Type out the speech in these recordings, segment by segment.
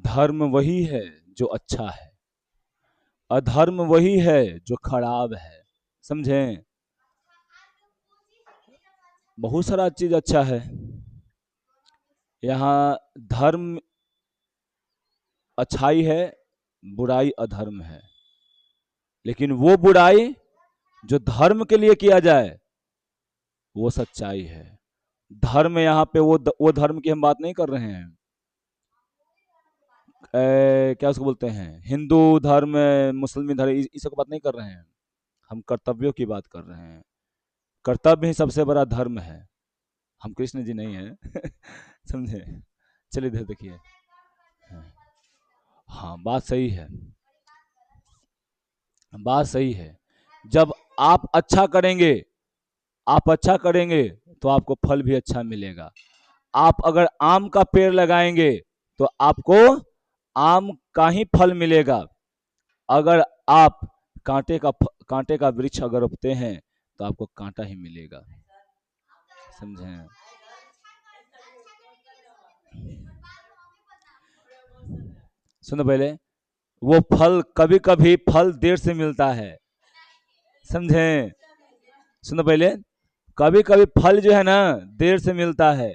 धर्म वही है जो अच्छा है, अधर्म वही है जो खराब है। समझें? बहुत सारा चीज अच्छा है। यहाँ धर्म अच्छाई है, बुराई अधर्म है। लेकिन वो बुराई जो धर्म के लिए किया जाए वो सच्चाई है। धर्म यहाँ पे वो धर्म की हम बात नहीं कर रहे हैं। क्या उसको बोलते हैं, हिंदू धर्म, मुस्लिम धर्म, इस सब की बात नहीं कर रहे हैं। हम कर्तव्यों की बात कर रहे हैं। कर्तव्य ही सबसे बड़ा धर्म है। हम कृष्ण जी नहीं हैं। समझे? चलिए इधर देखिए। हाँ, बात सही है, बात सही है। जब आप अच्छा करेंगे, आप अच्छा करेंगे तो आपको फल भी अच्छा मिलेगा। आप अगर आम का पेड़ लगाएंगे तो आपको आम का ही फल मिलेगा। अगर आप कांटे का वृक्ष अगर रोपते हैं तो आपको कांटा ही मिलेगा। समझे? सुनो पहले, वो फल कभी कभी फल देर से मिलता है। समझे? सुनो पहले, कभी कभी फल जो है ना देर से मिलता है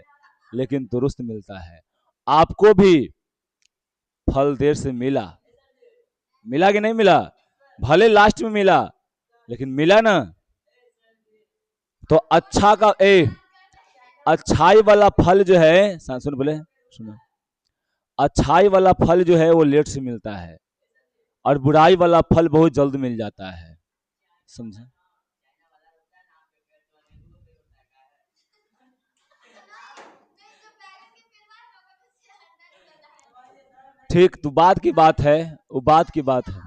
लेकिन दुरुस्त मिलता है। आपको भी फल देर से मिला, मिला कि नहीं मिला? भले लास्ट में मिला लेकिन मिला ना। तो अच्छा का अच्छाई वाला फल जो है, सुन बोले, सुनो, अच्छाई वाला फल जो है वो लेट से मिलता है और बुराई वाला फल बहुत जल्द मिल जाता है। समझे? ठीक, तो बात की बात है, वो बात की बात है।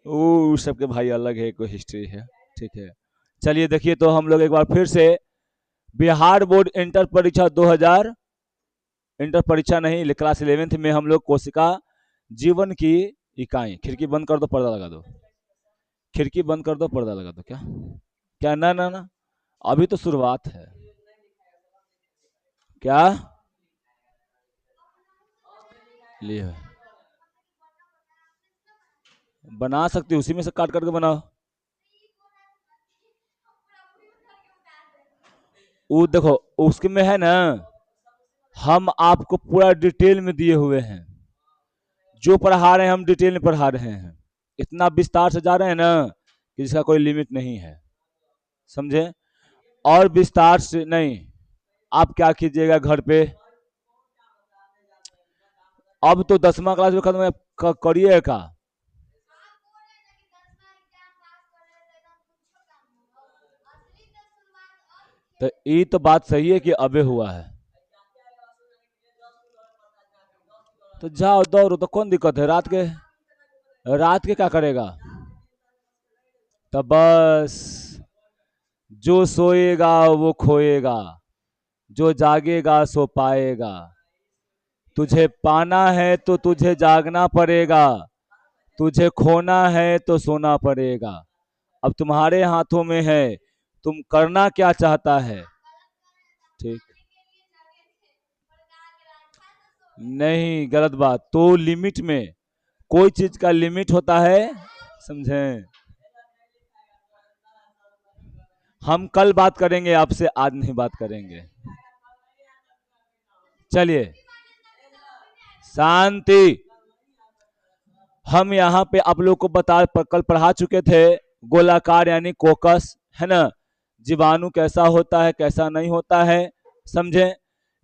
वो सबके भाई अलग है, कोई हिस्ट्री है। ठीक है, चलिए देखिए, तो हम लोग एक बार फिर से बिहार बोर्ड इंटर परीक्षा 2000, इंटर परीक्षा नहीं, क्लास 11th में हम लोग कोशिका जीवन की इकाई, खिड़की बंद कर दो, पर्दा लगा दो, खिड़की बंद कर दो, पर्दा लगा दो। क्या क्या? ना ना ना, अभी तो शुरुआत है। क्या लिए बना सकती, उसी में से काट करके बनाओ। वो देखो, उसके में है ना, हम आपको पूरा डिटेल में दिए हुए हैं। जो पढ़ा रहे हैं हम डिटेल में पढ़ा रहे हैं, इतना विस्तार से जा रहे हैं ना कि जिसका कोई लिमिट नहीं है। समझे? और विस्तार से नहीं। आप क्या कीजिएगा घर पे, अब तो 10वां क्लास में खत्म करिए का। तो ये तो बात सही है कि अबे हुआ है, तो जाओ दौड़ो, तो कौन दिक्कत है? रात के क्या करेगा? तो बस, जो सोएगा वो खोएगा, जो जागेगा सो पाएगा। तुझे पाना है तो तुझे जागना पड़ेगा, तुझे खोना है तो सोना पड़ेगा। अब तुम्हारे हाथों में है, तुम करना क्या चाहता है। ठीक? नहीं, गलत बात। तो लिमिट में, कोई चीज का लिमिट होता है। समझे? हम कल बात करेंगे आपसे, आज नहीं बात करेंगे। चलिए, शांति। हम यहाँ पे आप लोग को कल पढ़ा चुके थे, गोलाकार यानी कोकस, है ना? जीवाणु कैसा होता है, कैसा नहीं होता है। समझे?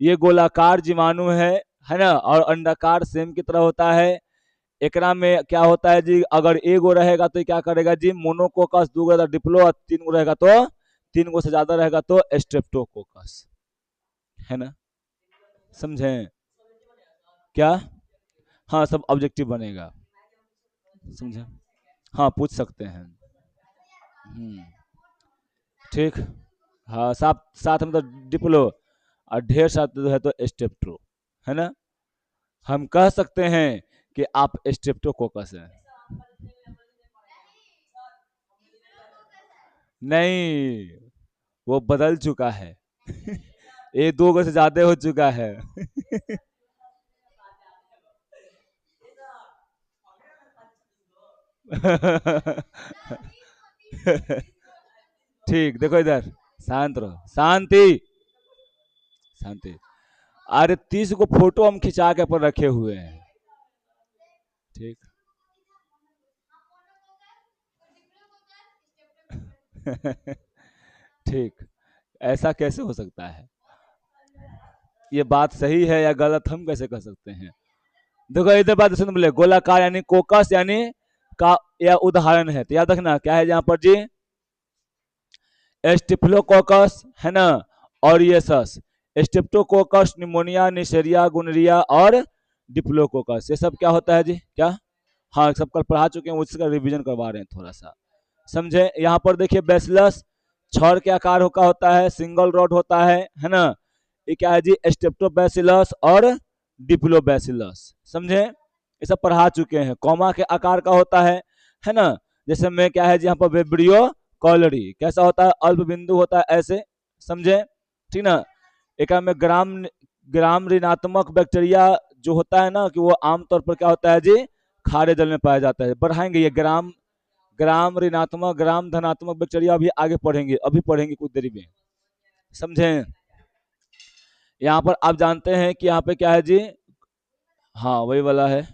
ये गोलाकार जीवाणु है ना? और अंडाकार सेम की तरह होता है। एकरा में क्या होता है जी, अगर एगो रहेगा तो क्या करेगा जी, मोनोकोकस, दो रहेगा डिप्लो, और तीन गो रहेगा तो, तीन गो से ज्यादा रहेगा तो स्ट्रेप्टोकोकस, है ना? समझे? क्या? हाँ, सब ऑब्जेक्टिव बनेगा। समझे? हाँ, पूछ सकते हैं। हम्म, ठीक। हाँ, साथ साथ में तो डिप्लो, और ढेर साथ जो है तो स्टेप्टो, है ना? हम कह सकते हैं कि आप स्टेप्टोकोकस हैं। नहीं, वो बदल चुका है। ये 2 से ज्यादा हो चुका है। ठीक, देखो इधर, शांत रहो, शांति, शांति। अरे 30 को फोटो हम खिंचा के पर रखे हुए हैं। ठीक। ठीक, ऐसा कैसे हो सकता है? ये बात सही है या गलत हम कैसे कह सकते हैं? देखो इधर बात सुन, बोले गोलाकार यानी कोकस यानी का या उदाहरण है, तो याद रखना क्या है यहाँ पर जी, स्टिफ्लोकोकस है ना, और ये सस, स्टेप्टोकोकस, निमोनिया, निशेरिया, गुनरिया और डिप्लोकोकस, ये सब क्या होता है जी, क्या? हाँ, सब कल पढ़ा चुके हैं, उसका रिवीजन करवा रहे हैं थोड़ा सा, समझे? यहाँ पर देखिए बैसिलस छड़ के आकार का होता है, सिंगल रॉड होता है ना। ये क्या है जी, स्टेप्टोबैसिलस और डिप्लोबैसिलस, समझे? ये सब पढ़ा चुके हैं। कॉमा के आकार का होता है ना। जैसे में क्या है जी, यहाँ पर वेब्रियो कॉलरी कैसा होता है, अल्प बिंदु होता है ऐसे, समझे? ठीक ना। एक में ग्राम ग्राम ऋणात्मक बैक्टीरिया जो होता है ना, कि वो आमतौर पर क्या होता है जी, खारे जल में पाया जाता है। बढ़ाएंगे ये ग्राम ग्राम ऋणात्मक ग्राम धनात्मक बैक्टीरिया अभी आगे पढ़ेंगे, अभी पढ़ेंगे कुछ देरी में, समझे? यहाँ पर आप जानते हैं कि यहाँ पे क्या है जी, हाँ वही वाला है।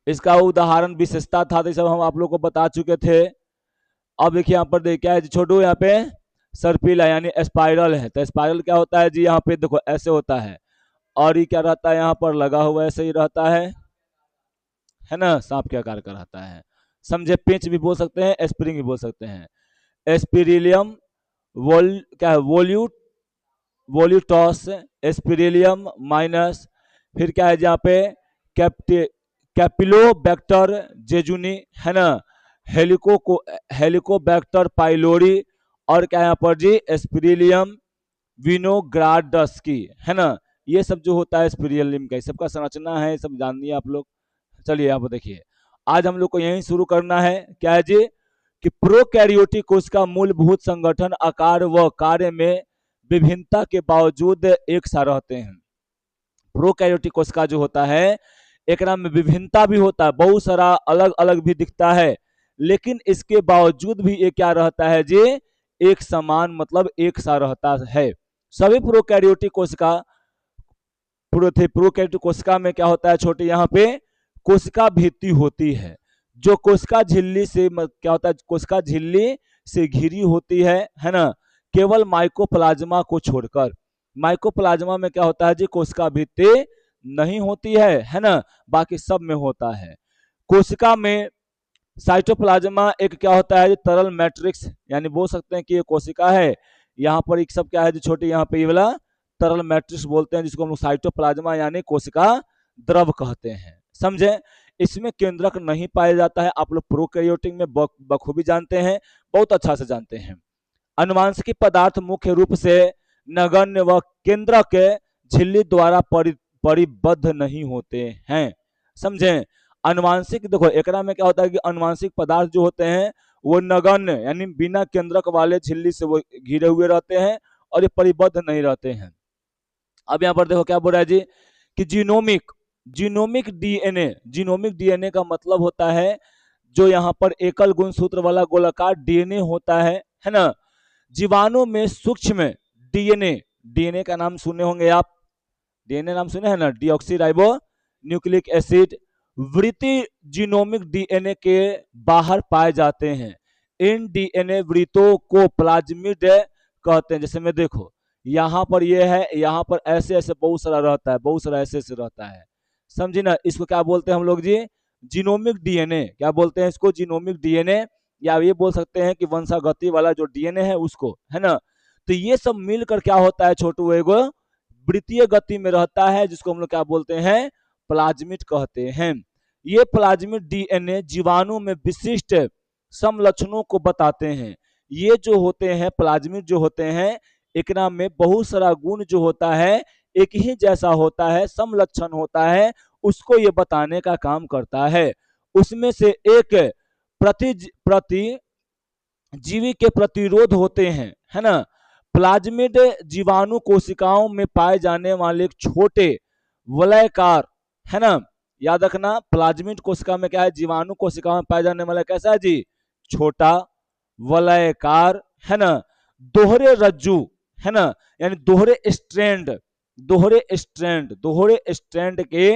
इसका उदाहरण विशेषता था, तो सब हम आप लोग को बता चुके थे। अब देखिए यहाँ पर देखिए क्या है जी छोटू, यहाँ पे सर्पिला यानी स्पाइरल है, तो स्पाइरल क्या होता है जी, यहाँ पे देखो ऐसे होता है, और ये क्या रहता है यहाँ पर लगा हुआ ऐसे ही रहता है ना, सांप के आकार का रहता है, समझे? पिंच भी बोल सकते हैं, स्प्रिंग भी बोल सकते हैं। एस्पिरिलियम वोल क्या है, वोल्यूटॉस, एस्पिरिलियम माइनस, फिर क्या है जहाँ पे कैप्टे कैपिलोबैक्टर जेजुनी है ना, हेलिकोबैक्टर पाइलोरी, और क्या यहाँ पर जी एस्पिरिलियम विनोग्राडस की, है ना। ये सब जो होता है स्पिरिलियम का, सबका संरचना है, सब जान लिया आप लोग। चलिए यहाँ पर देखिए, आज हम लोग को यहीं शुरू करना है, क्या है जी, कि प्रोकैरियोटिक कोशिका मूलभूत संगठन, आकार व कार्य में विभिन्नता के बावजूद एक सा रहते हैं। प्रोकैरियोटिक कोशिका जो होता है, एक में विभिन्नता भी होता है, बहुत सारा अलग अलग भी दिखता है, लेकिन इसके बावजूद भी ये क्या रहता है जी, एक समान, मतलब एक सा रहता है। सभी प्रोकैरियोटिक कोशिका प्रोकैरियोटिक कोशिका में क्या होता है छोटे, यहाँ पे कोशिका भित्ति होती है, जो कोशिका झिल्ली से क्या होता है, कोशिका झिल्ली से घिरी होती है ना, केवल माइकोप्लाज्मा को छोड़कर। माइकोप्लाज्मा में क्या होता है जी, कोशिका भित्ति नहीं होती है ना, बाकी सब में होता है। कोशिका में साइटोप्लाज्मा एक क्या होता है, तरल मैट्रिक्स, यानी बोल सकते हैं कि ये कोशिका है, यहाँ पर एक सब क्या है जो छोटे, यहाँ पे ये वाला तरल मैट्रिक्स बोलते हैं, जिसको हम लोग साइटोप्लाज्मा यानी कोशिका द्रव कहते हैं, समझे? इसमें केंद्रक नहीं पाया जाता है, आप लोग प्रोकैरियोटिक में बखूबी जानते हैं, बहुत अच्छा से जानते हैं। अनुवांशिक पदार्थ मुख्य रूप से नगण्य व केंद्रक झिल्ली द्वारा परिबद्ध नहीं होते हैं, समझे? अनुवांशिक देखो एक में क्या होता है कि अनुवांशिक पदार्थ जो होते हैं वो नगण्य यानी बिना केंद्रक वाले झिल्ली से वो घिरे हुए रहते हैं, और ये परिबद्ध नहीं रहते हैं। अब यहाँ पर देखो क्या बोल रहा है जी, कि जीनोमिक डीएनए का मतलब होता है जो यहाँ पर एकल गुणसूत्र वाला गोलाकार डीएनए होता है ना। जीवाणु में सूक्ष्म डीएनए, डीएनए का नाम सुने होंगे आप, डीएनए नाम सुने हैं ना, डीऑक्सीराइबो न्यूक्लिक एसिड, वृत्ति जीनोमिक डीएनए के बाहर पाए जाते हैं। इन डीएनए वृत्तों को प्लाज्मिड कहते हैं। जैसे में देखो यहाँ पर ये है, यहाँ पर ऐसे ऐसे बहुत सारा रहता है, बहुत सारा ऐसे ऐसे रहता है, समझे ना। इसको क्या बोलते हैं हम लोग जी, जीनोमिक डीएनए। क्या बोलते हैं इसको, जीनोमिक डीएनए, या ये बोल सकते हैं कि वंशागति वाला जो डीएनए है उसको, है ना। तो ये सब मिलकर क्या होता है छोटू, एगो वृत्तीय गति में रहता है, जिसको हम लोग क्या बोलते हैं, प्लाज्मिड कहते हैं। ये प्लाज्मिड डीएनए जीवाणु में विशिष्ट समलक्षणों को बताते हैं। ये जो होते हैं प्लाज्मिड जो होते हैं, एकरा में बहुत सारा गुण जो होता है एक ही जैसा होता है, समलक्षण होता है, उसको ये बताने का काम करता है। उसमें से एक प्रति प्रति जीवी के प्रतिरोध होते हैं, है ना। प्लाज्मिड जीवाणु कोशिकाओं में पाए जाने वाले एक छोटे वलयकार, है ना, याद रखना प्लाज्मिड कोशिका में क्या है, जीवाणु कोशिकाओं में पाए जाने वाला कैसा है जी, छोटा वलयकार, है ना, दोहरे रज्जु, है ना, यानी दोहरे स्ट्रैंड के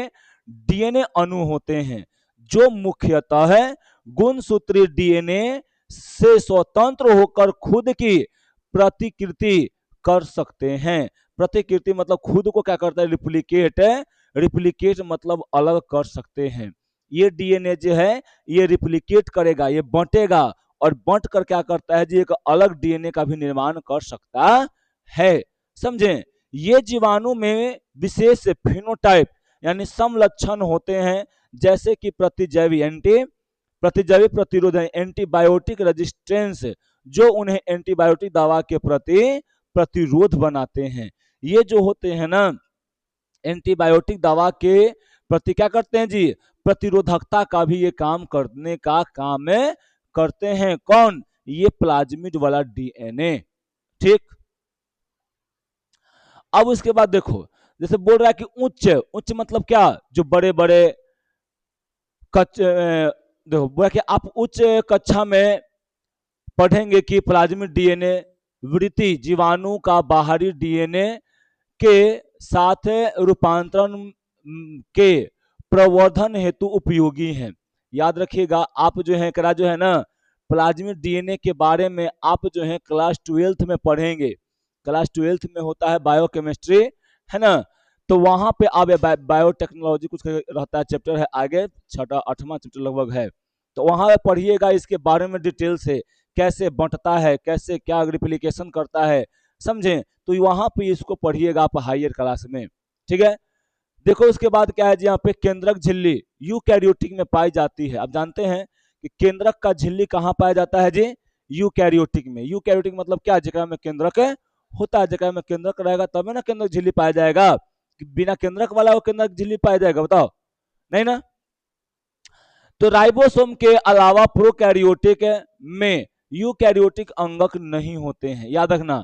डीएनए अणु होते हैं जो मुख्यतः है गुणसूत्री डीएनए से स्वतंत्र होकर खुद की प्रतिकृति कर सकते हैं। प्रतिकृति मतलब खुद को क्या करता है, रिप्लिकेट मतलब अलग कर सकते हैं। ये डीएनए जो है ये रिप्लिकेट करेगा, ये बंटेगा और बंट कर क्या करता है जी, एक अलग डीएनए का भी निर्माण कर सकता है। समझे, ये जीवाणु में विशेष फिनोटाइप यानी समलक्षण होते हैं, जैसे कि प्रतिजैवी प्रतिरोध एंटीबायोटिक रेजिस्टेंस, जो उन्हें एंटीबायोटिक दवा के प्रति प्रतिरोध बनाते हैं। ये जो होते हैं ना एंटीबायोटिक दवा के प्रति क्या करते हैं जी, प्रतिरोधकता का भी ये काम करने का काम करते हैं। कौन, ये प्लाज्मिड वाला डीएनए। ठीक, अब उसके बाद देखो, जैसे बोल रहा है कि उच्च मतलब क्या, जो बड़े बड़े देखो बोला कि आप उच्च कक्षा में पढ़ेंगे कि प्लाज्मिड डीएनए वृत्ति जीवाणु का बाहरी डीएनए के साथ रूपांतरण के प्रवर्धन हेतु उपयोगी हैं। याद रखिएगा, आप जो है करा जो है ना प्लाज्मिड डीएनए के बारे में आप जो है क्लास 12th में पढ़ेंगे। क्लास 12th में होता है बायोकेमिस्ट्री, है ना, तो वहां पे आप बायोटेक्नोलॉजी कुछ रहता है, चैप्टर है आगे, 6वां-8वां चैप्टर लगभग है, तो वहां पे पढ़िएगा इसके बारे में डिटेल से, कैसे बंटता है, कैसे क्या रिप्लिकेशन करता है, समझे, तो वहां पे इसको पढ़िएगा आप हायर क्लास में। ठीक है, देखो उसके बाद क्या है जी, यहाँ पे केंद्रक झिल्ली यूकैरियोटिक में पाई जाती है। आप जानते हैं कि केंद्रक का झिल्ली कहाँ पाया जाता है जी, यूकैरियोटिक में। यूकैरियोटिक मतलब क्या, जगह में केंद्रक होता है, जगह में केंद्रक रहेगा तब ना केंद्रक झिल्ली पाया जाएगा, कि बिना केंद्रक वाला वो केंद्रक झिल्ली पाया जाएगा, बताओ, नहीं ना। तो राइबोसोम के अलावा प्रोकैरियोटिक में यूकैरियोटिक अंगक नहीं होते हैं। याद रखना,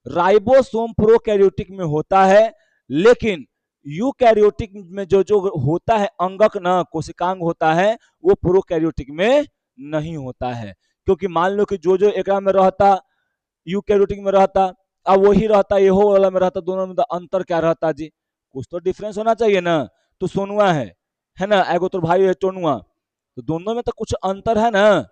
राइबोसोम प्रोकैरियोटिक में होता है, लेकिन यूकैरियोटिक में जो जो होता है अंगक ना कोशिकांग होता है, वो प्रोकैरियोटिक में नहीं होता है। क्योंकि मान लो कि जो जो एक में रहता यूकैरियोटिक में रहता, अब वही रहता येहो वाला में रहता, दोनों में अंतर क्या रहता जी, कुछ तो डिफरेंस होना चाहिए ना। तो सोनुआ है ना, एगो तो भाई है टोनुआ, तो दोनों में तो कुछ अंतर है ना,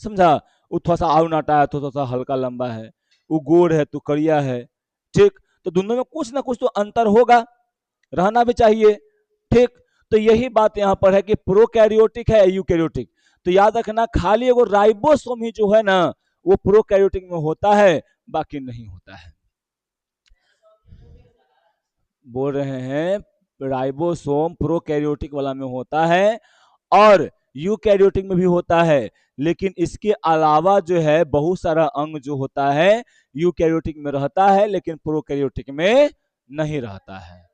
समझा। वो थोड़ा सा आउ नाटा है, थोड़ा सा हल्का लंबा है, वो गोर है तो करिया है। ठीक, तो दोनों में कुछ ना कुछ तो अंतर होगा, रहना भी चाहिए। ठीक, तो यही बात यहाँ पर है कि प्रोकैरियोटिक है यूकैरियोटिक। तो याद रखना, खाली एगो राइबोसोम ही जो है ना वो प्रोकैरियोटिक में होता है, बाकी नहीं होता है। बोल रहे हैं राइबोसोम प्रोकैरियोटिक वाला में होता है और यूकैरियोटिक में भी होता है, लेकिन इसके अलावा जो है बहुत सारा अंग जो होता है यूकैरियोटिक में रहता है, लेकिन प्रोकैरियोटिक में नहीं रहता है।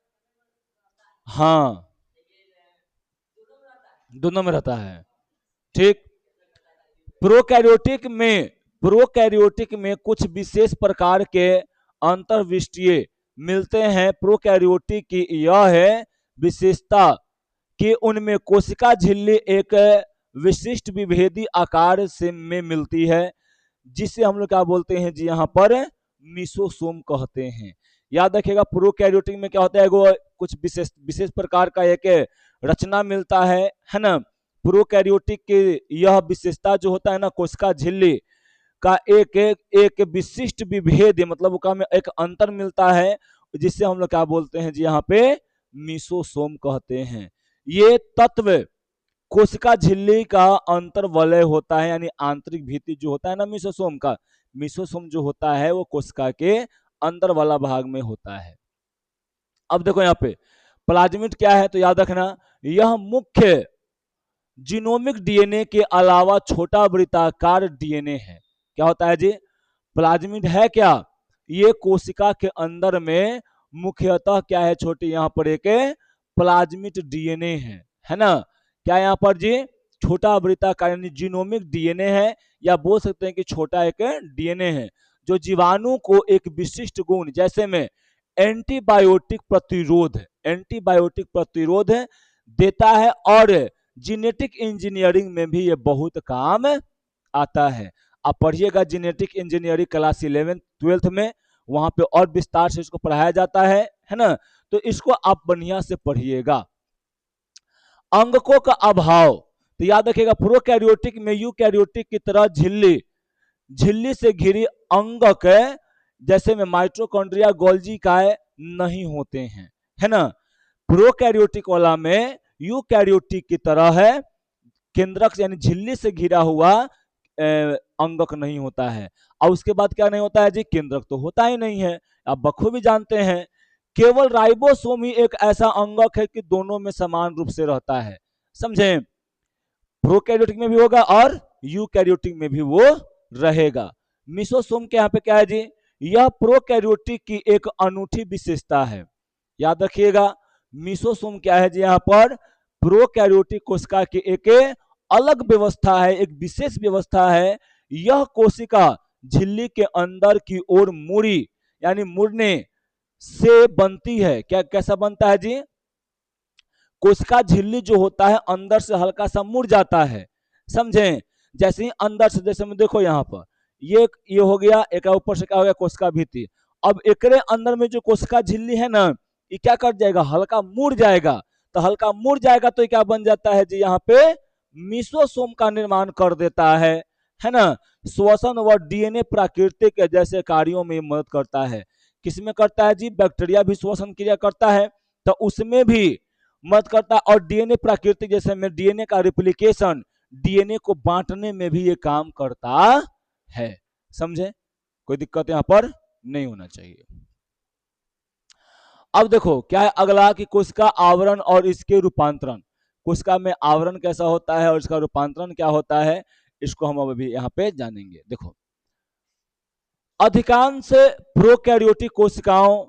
हाँ, दोनों में रहता है। ठीक, प्रोकैरियोटिक में कुछ विशेष प्रकार के अंतर्विष्टीय मिलते हैं। प्रोकैरियोटिक की यह है विशेषता कि उनमें कोशिका झिल्ली एक विशिष्ट विभेदी आकार से में मिलती है, जिसे हम लोग क्या बोलते हैं जी, यहाँ पर मिसोसोम कहते हैं। याद रखिएगा, प्रोकैरियोटिक में क्या होता है, कुछ विशेष प्रकार का एक रचना मिलता है ना। प्रोकैरियोटिक की यह विशेषता जो होता है ना, कोशिका झिल्ली का एक विशिष्ट विभेद मतलब उसका में एक अंतर मिलता है, जिससे हम लोग क्या बोलते हैं जी, यहाँ पे मिसोसोम कहते हैं। ये तत्व कोशिका झिल्ली का अंतर वलय होता है, यानी आंतरिक भित्ति जो होता है ना मिसोसोम का, मिसोसोम जो होता है वो कोशिका के अंदर वाला भाग में होता है। अब देखो यहाँ पे प्लाज्मिड क्या है, तो याद रखना यह मुख्य जीनोमिक डीएनए के अलावा छोटा वृत्ताकार डीएनए है। क्या होता है जी, प्लाज्मिड है क्या, ये कोशिका के अंदर में मुख्यतः क्या है, छोटी यहाँ पर एक प्लाज्मिड डीएनए है ना। क्या यहाँ पर जी, छोटा आवृत्ताकार यानी जीनोमिक डीएनए है, या बोल सकते हैं कि छोटा एक डीएनए है, जो जीवाणु को एक विशिष्ट गुण जैसे में एंटीबायोटिक प्रतिरोध देता है, और जेनेटिक इंजीनियरिंग में भी ये बहुत काम आता है। आप पढ़िएगा जेनेटिक इंजीनियरिंग क्लास 11th-12th में, वहां पे और विस्तार से इसको पढ़ाया जाता है ना। तो इसको आप बढ़िया से पढ़िएगा। अंगकों का अभाव, तो याद रखिएगा प्रोकैरियोटिक में यूकैरियोटिक की तरह झिल्ली से घिरी अंगक जैसे में माइटोकॉन्ड्रिया गोल्जी काय नहीं होते हैं, है ना। प्रोकैरियोटिक वाला में यूकैरियोटिक की तरह है, केंद्रक यानी झिल्ली से घिरा हुआ अंगक नहीं होता है। और उसके बाद क्या नहीं होता है जी, केंद्रक तो होता ही नहीं है, आप बखूबी जानते हैं। केवल राइबोसोम ही एक ऐसा अंगक है कि दोनों में समान रूप से रहता है, समझे। प्रोकैरियोटिक में भी होगा और यूकैरियोटिक में भी वो रहेगा। मिसोसोम के यहाँ पे क्या है जी, यह प्रोकैरियोटिक की एक अनूठी विशेषता है। याद रखिएगा मिसोसोम क्या है जी, यहाँ पर प्रोकैरियोटिक कोशिका की एक अलग व्यवस्था है, एक विशेष व्यवस्था है। यह कोशिका झिल्ली के अंदर की ओर मुड़ी यानी मुड़ने से बनती है। क्या कैसा बनता है जी, कोशिका झिल्ली जो होता है अंदर से हल्का सा मुड़ जाता है, समझे। जैसे ही अंदर से, जैसे में देखो यहाँ पर ये हो गया, एक ऊपर से क्या हो गया कोशिका भित्ति। अब एकरे अंदर में जो कोशिका झिल्ली है ना, ये क्या कर जाएगा, हल्का मुड़ जाएगा। तो हल्का मुड़ जाएगा तो ये क्या बन जाता है जी, यहाँ पे मिसोसोम का निर्माण कर देता है ना। श्वसन व डीएनए प्राकृतिक जैसे कार्यों में मदद करता है। किसमें करता है जी, बैक्टीरिया भी श्वसन क्रिया करता है तो उसमें भी मदद करता है, और डीएनए प्राकृतिक जैसे में डीएनए का रिप्लिकेशन, डीएनए को बांटने में भी ये काम करता है, समझे। कोई दिक्कत यहाँ पर नहीं होना चाहिए। अब देखो क्या है अगला कि कोशिका आवरण और इसके रूपांतरण। कोशिका में आवरण कैसा होता है और इसका रूपांतरण क्या होता है, इसको हम अभी यहाँ पे जानेंगे। देखो अधिकांश प्रोकैरियोटिक कोशिकाओं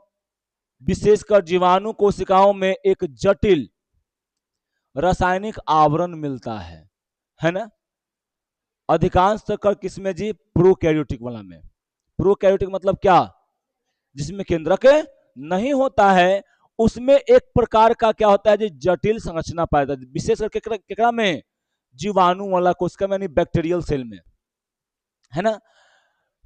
विशेषकर जीवाणु कोशिकाओं में एक जटिल रासायनिक आवरण मिलता है ना। अधिकांश कर किसमें जी, प्रोकैरियोटिक वाला में। प्रोकैरियोटिक मतलब क्या, जिसमें केंद्रक नहीं होता है, उसमें एक प्रकार का क्या होता है जी, जटिल संरचना पाया जाता है। विशेष करके केकड़ा में, जीवाणु वाला कोशिका में यानी बैक्टीरियल सेल में, है ना।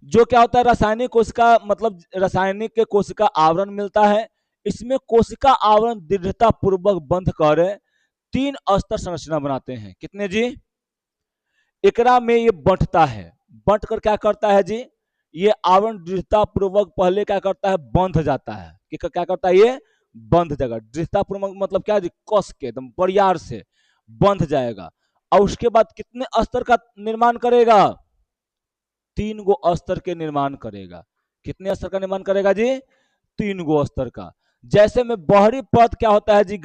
जो क्या होता है रासायनिक कोशिका, मतलब रासायनिक के कोशिका आवरण मिलता है। इसमें कोशिका आवरण दृढ़ता पूर्वक बंध कर 3 स्तर संरचना बनाते हैं। कितने जी, एकरा में ये बंटता है, बंट कर क्या करता है जी, ये आवरण दृढ़ता पूर्वक पहले क्या करता है, बंध जाता है। क्या करता है, ये बंध जाएगा। दृढ़ता पूर्वक मतलब क्या जी, कस के एकदम बरियार से बंध जाएगा। और उसके बाद कितने स्तर का निर्माण करेगा, 3 गो स्तर के निर्माण करेगा। कितने स्तर का निर्माण करेगा जी, 3 गो स्तर का। जैसे में बाहरी परत क्या होता है जी,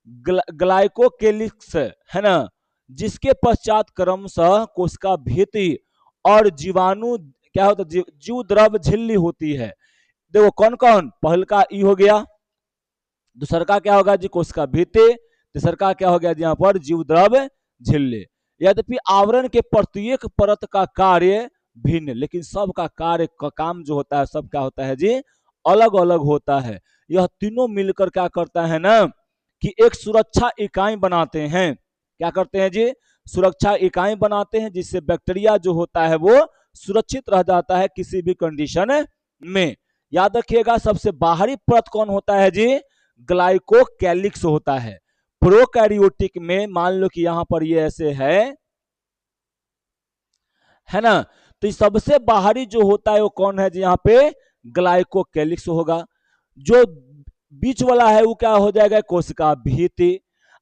ग्लाइकोकेलिक्स, है ना, जिसके पश्चात क्रमशः कोशिका भित्ति और जीवाणु क्या होता है, जीव द्रव झिल्ली होती है। देखो कौन कौन, पहल का ई हो गया, दूसर का क्या होगा जी, कोशिका भित्ति, तीसर का क्या हो गया जी, यहाँ पर जीव द्रव झिल्ली। यद्यपि आवरण के प्रत्येक परत का कार्य भिन्न, लेकिन सबका कार्य का काम जो होता है सब क्या होता है जी, अलग अलग होता है। यह तीनों मिलकर क्या करता है ना, कि एक सुरक्षा इकाई बनाते हैं। क्या करते हैं जी, सुरक्षा इकाई बनाते हैं, जिससे बैक्टीरिया जो होता है वो सुरक्षित रह जाता है किसी भी कंडीशन में। याद रखिएगा सबसे बाहरी परत कौन होता है जी, ग्लाइकोकैलिक्स होता है। प्रोकैरियोटिक में मान लो कि यहां पर ये ऐसे है ना, तो सबसे बाहरी जो होता है वो कौन है जी, यहाँ पे ग्लाइकोकैलिक्स होगा। जो बीच वाला है वो क्या हो जाएगा, कोशिका भित्ति।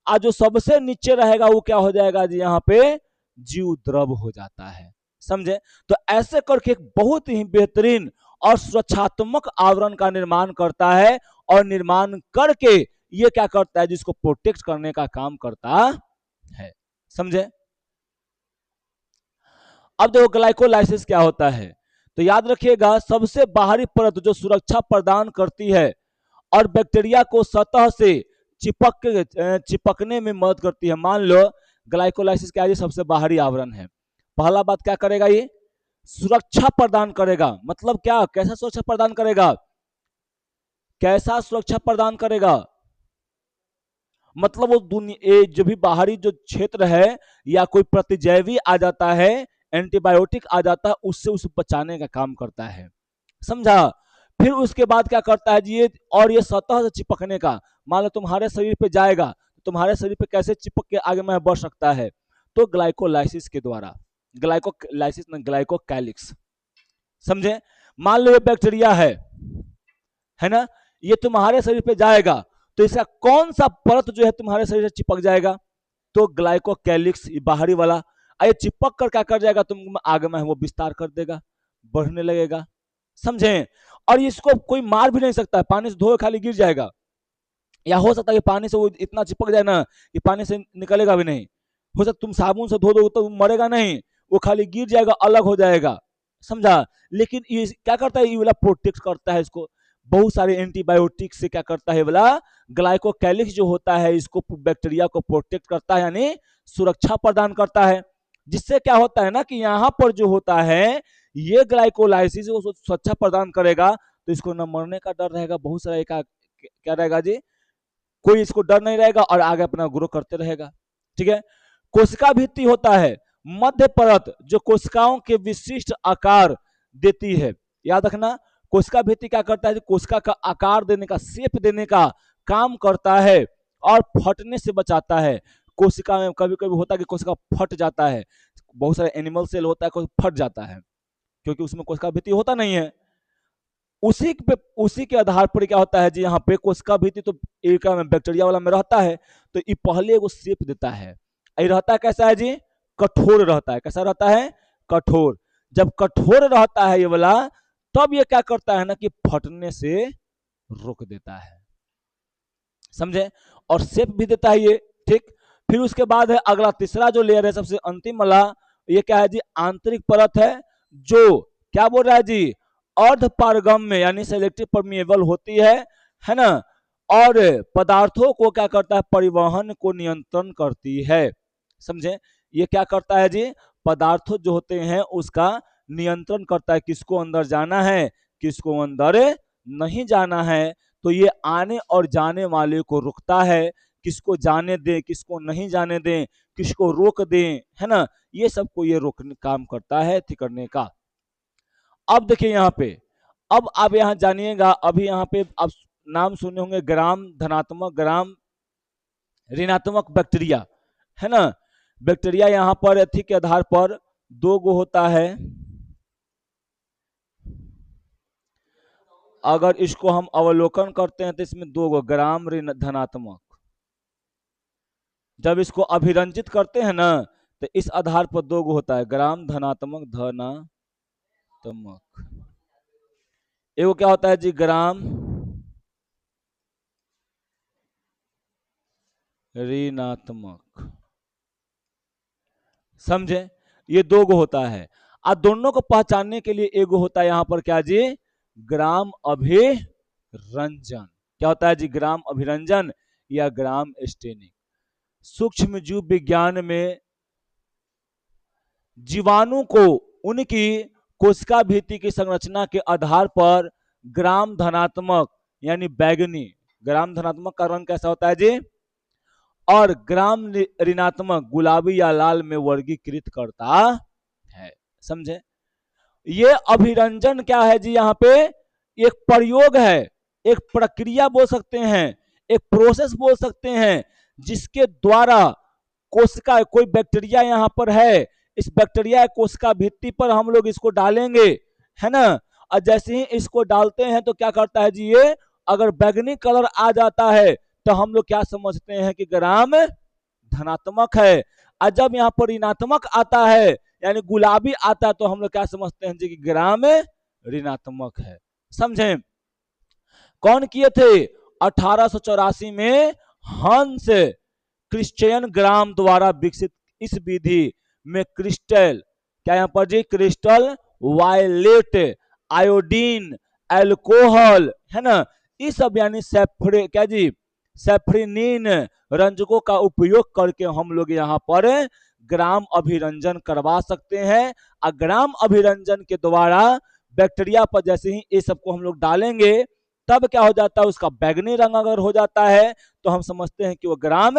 और जो सबसे नीचे रहेगा वो क्या हो जाएगा जी, यहाँ पे जीव द्रव हो जाता है, समझे। तो ऐसे करके एक बहुत ही बेहतरीन और सुरक्षात्मक आवरण का निर्माण करता है, और निर्माण करके ये क्या करता है, जिसको प्रोटेक्ट करने का काम करता है, समझे। अब देखो ग्लाइकोलाइसिस क्या होता है, तो याद रखिएगा सबसे बाहरी परत जो सुरक्षा प्रदान करती है और बैक्टीरिया को सतह से चिपकने में मदद करती है। मान लो ग्लाइकोलाइसिस क्या है, सबसे बाहरी आवरण है। पहला बात क्या करेगा, ये सुरक्षा प्रदान करेगा। मतलब क्या, कैसा सुरक्षा प्रदान करेगा, कैसा सुरक्षा प्रदान करेगा, मतलब वो दुनिया जो भी बाहरी जो क्षेत्र है या कोई प्रतिजैवी आ जाता है, एंटीबायोटिक आ जाता है, उससे उसे बचाने का काम करता है, समझा। फिर उसके बाद क्या करता है जी ये, और ये सतह से चिपकने का, मान लो तुम्हारे शरीर पे जाएगा, तुम्हारे शरीर पे कैसे चिपक के आगे में बढ़ सकता है, तो ग्लाइकोलाइसिस के द्वारा, ग्लाइकोलाइसिस ना, ग्लाइकोकैलिक्स, समझे। मान लो ये बैक्टीरिया है ना, ये तुम्हारे शरीर पे जाएगा, तो इसका कौन सा परत जो है तुम्हारे शरीर से चिपक जाएगा, तो ग्लाइकोकैलिक्स, बाहरी वाला। ये चिपक कर क्या कर जाएगा, तुम आगे में वो विस्तार कर देगा, बढ़ने लगेगा, समझे। और इसको कोई मार भी नहीं सकता, पानी से धोए खाली गिर जाएगा, या हो सकता है कि पानी से वो इतना चिपक जाए ना कि पानी से निकलेगा भी नहीं, हो सकता तुम साबुन से धो दो तो मरेगा नहीं, वो खाली गिर जाएगा, अलग हो जाएगा, समझा। लेकिन ये क्या करता है, ये वाला प्रोटेक्ट करता है इसको, बहुत सारे एंटीबायोटिक से क्या करता है वाला, ग्लाइकोकैलिक्स जो होता है इसको, बैक्टीरिया को प्रोटेक्ट करता है, यानी सुरक्षा प्रदान करता है। जिससे क्या होता है ना कि यहाँ पर जो होता है ये ग्लाइकोलाइसिस वो सुरक्षा प्रदान करेगा, तो इसको न मरने का डर रहेगा, बहुत सारा क्या रहेगा जी, कोई इसको डर नहीं रहेगा और आगे अपना ग्रो करते रहेगा, ठीक है। कोशिका भित्ति होता है मध्य परत, जो कोशिकाओं के विशिष्ट आकार देती है, याद रखना। कोशिका भित्ति क्या करता है, कोशिका का आकार देने का, शेप देने का काम करता है और फटने से बचाता है। कोशिका में कभी कभी होता है कि कोशिका फट जाता है, बहुत सारे एनिमल सेल होता है फट जाता है, क्योंकि उसमें कोशिका भित्ति होता नहीं है। उसी के आधार पर क्या होता है जी, यहाँ पे कोशिका भित्ति तो एक बैक्टीरिया वाला में रहता है, तो ये पहले वो शेप देता है। ये रहता है कैसा है जी, कठोर रहता है, कैसा रहता है, कठोर। जब कठोर रहता है ये वाला, तब ये क्या करता है ना कि फटने से रोक देता है, समझे, और शेप भी देता है ये, ठीक। फिर उसके बाद है अगला तीसरा जो लेयर है, सबसे अंतिम वाला, ये क्या है जी, आंतरिक परत है, जो क्या बोल रहा है जी, अर्ध पारगम्य यानी सेलेक्टिव परमिएबल होती है ना, और पदार्थों को क्या करता है, परिवहन को नियंत्रण करती है, समझे। ये क्या करता है जी, पदार्थों जो होते हैं उसका नियंत्रण करता है, किसको अंदर जाना है, किसको अंदर नहीं जाना है, तो ये आने और जाने वाले को रुकता है, किसको जाने दें किसको नहीं जाने दें, किसको रोक दें, है ना, ये सबको ये रोकने काम करता है, करने का। अब देखिए यहाँ पे, अब आप यहाँ जानिएगा, अभी यहाँ पे आप नाम सुने होंगे, ग्राम धनात्मक, ग्राम ऋणात्मक बैक्टीरिया, है ना। बैक्टीरिया यहाँ पर एथी के आधार पर दो गो होता है, अगर इसको हम अवलोकन करते हैं तो इसमें दो गो, ग्राम धनात्मक, जब इसको अभिरंजित करते हैं ना तो इस आधार पर दो गो होता है, ग्राम धनात्मक, धनात्मक। एगो क्या होता है जी, ग्राम ऋणात्मक, समझे, ये दो गो होता है। और दोनों को पहचानने के लिए एगो होता है यहाँ पर क्या जी, ग्राम अभिरंजन। क्या होता है जी, ग्राम अभिरंजन या ग्राम स्टेनिंग। सूक्ष्म जीव विज्ञान में जीवाणु को उनकी कोशिका भित्ति की संरचना के आधार पर ग्राम धनात्मक यानी बैगनी, ग्राम धनात्मक का रंग कैसा होता है जी, और ग्राम ऋणात्मक गुलाबी या लाल में वर्गीकृत करता है, समझे। ये अभिरंजन क्या है जी, यहाँ पे एक प्रयोग है, एक प्रक्रिया बोल सकते हैं, एक प्रोसेस बोल सकते हैं, जिसके द्वारा कोशिका, कोई बैक्टीरिया यहाँ पर है, इस बैक्टीरिया कोशिका भित्ति पर हम लोग इसको डालेंगे, है ना। और जैसे ही इसको डालते हैं तो क्या करता है जी, ये अगर बैगनी कलर आ जाता है तो हम लोग क्या समझते हैं कि ग्राम धनात्मक है, और जब यहाँ पर ऋणात्मक आता है यानी गुलाबी आता है तो हम लोग क्या समझते हैं जी कि ग्राम ऋणात्मक है, समझे। कौन किए थे, 1884 में हंस क्रिश्चियन ग्राम द्वारा विकसित इस विधि में क्रिस्टल, क्या यहाँ पर जी, क्रिस्टल वायलेट, आयोडीन, अल्कोहल, है ना, ये सब यानी सैफरे क्या जी, सेफ्रिनिन रंजकों का उपयोग करके हम लोग यहाँ पर ग्राम अभिरंजन करवा सकते हैं। और ग्राम अभिरंजन के द्वारा बैक्टीरिया पर जैसे ही ये सबको हम लोग डालेंगे तब क्या हो जाता है, उसका बैगनी रंग अगर हो जाता है तो हम समझते हैं कि वो ग्राम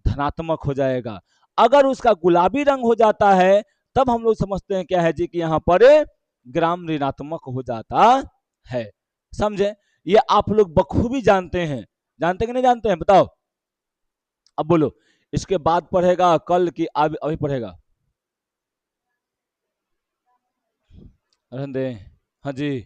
धनात्मक हो जाएगा। अगर उसका गुलाबी रंग हो जाता है तब हम लोग समझते हैं क्या है जी कि यहाँ पर ग्राम ऋणात्मक हो जाता है। समझे? ये आप लोग बखूबी जानते हैं, जानते कि नहीं जानते हैं बताओ? अब बोलो, इसके बाद पढ़ेगा कल की अभी पढ़ेगा? रहने दे। हाँ जी।